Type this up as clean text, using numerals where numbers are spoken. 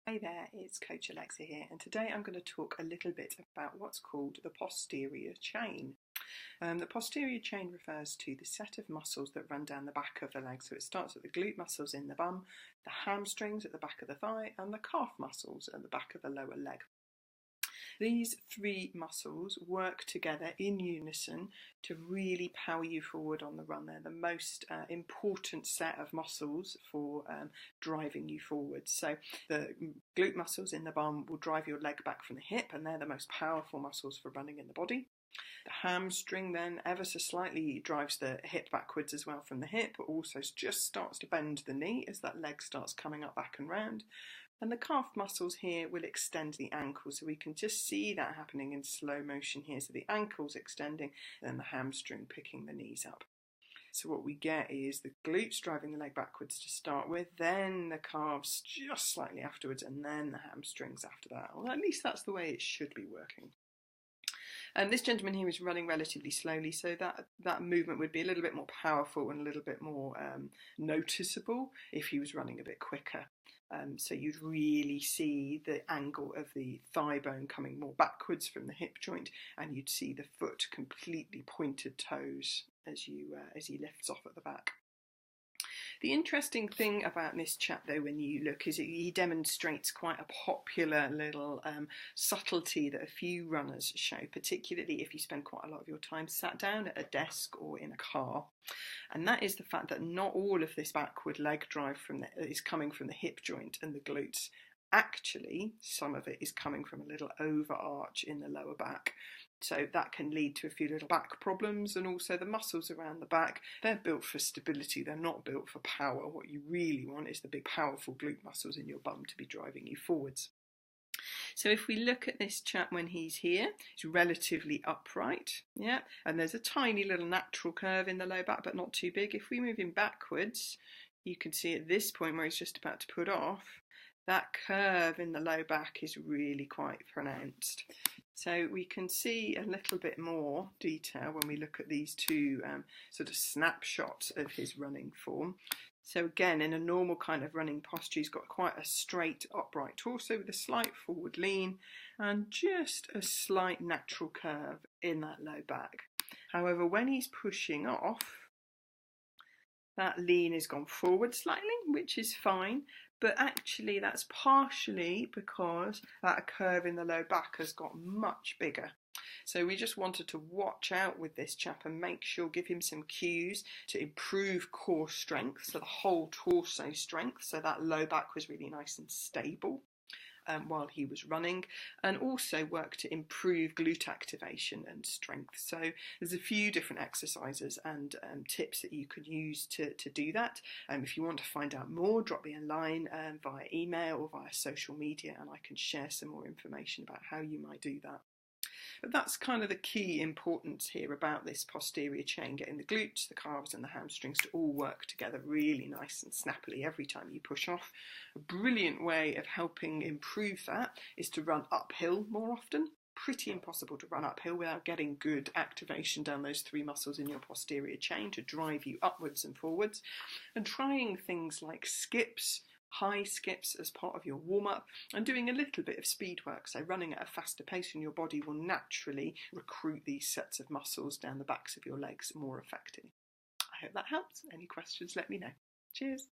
Hey there, it's Coach Alexa here, and today I'm going to talk a little bit about what's called the posterior chain. The posterior chain refers to the set of muscles that run down the back of the leg. So it starts at the glute muscles in the bum, the hamstrings at the back of the thigh, and the calf muscles at the back of the lower leg. These three muscles work together in unison to really power you forward on the run. They're the most important set of muscles for driving you forward. So the glute muscles in the bum will drive your leg back from the hip, and they're the most powerful muscles for running in the body. The hamstring then ever so slightly drives the hip backwards as well from the hip, but also just starts to bend the knee as that leg starts coming up back and round. And the calf muscles here will extend the ankle, so we can just see that happening in slow motion here. So the ankle's extending and the hamstring picking the knees up. So what we get is the glutes driving the leg backwards to start with, then the calves just slightly afterwards, and then the hamstrings after that. Well, at least that's the way it should be working. And this gentleman here is running relatively slowly, so that movement would be a little bit more powerful and a little bit more noticeable if he was running a bit quicker. So you'd really see the angle of the thigh bone coming more backwards from the hip joint, and you'd see the foot completely pointed toes as he lifts off at the back. The interesting thing about this chap, though, when you look, is he demonstrates quite a popular little subtlety that a few runners show, particularly if you spend quite a lot of your time sat down at a desk or in a car. And that is the fact that not all of this backward leg drive is coming from the hip joint and the glutes. Actually, some of it is coming from a little overarch in the lower back. So that can lead to a few little back problems, and also the muscles around the back, they're built for stability, they're not built for power. What you really want is the big powerful glute muscles in your bum to be driving you forwards. So if we look at this chap when he's here, he's relatively upright, yeah, and there's a tiny little natural curve in the low back, but not too big. If we move him backwards, you can see at this point where he's just about to put off, that curve in the low back is really quite pronounced. So we can see a little bit more detail when we look at these two sort of snapshots of his running form. So again, in a normal kind of running posture, he's got quite a straight, upright torso with a slight forward lean and just a slight natural curve in that low back. However, when he's pushing off, that lean has gone forward slightly, which is fine, but actually that's partially because that curve in the low back has got much bigger. So we just wanted to watch out with this chap and make sure, give him some cues to improve core strength, so the whole torso strength, so that low back was really nice and stable while he was running, and also work to improve glute activation and strength. So there's a few different exercises and tips that you could use to do that. If you want to find out more, drop me a line via email or via social media, and I can share some more information about how you might do that. But that's kind of the key importance here about this posterior chain, getting the glutes, the calves and the hamstrings to all work together really nice and snappily every time you push off. A brilliant way of helping improve that is to run uphill more often. Pretty impossible to run uphill without getting good activation down those three muscles in your posterior chain to drive you upwards and forwards. And trying things like skips, high skips as part of your warm-up, and doing a little bit of speed work, so running at a faster pace, and your body will naturally recruit these sets of muscles down the backs of your legs more effectively. I hope that helps. Any questions, let me know. Cheers.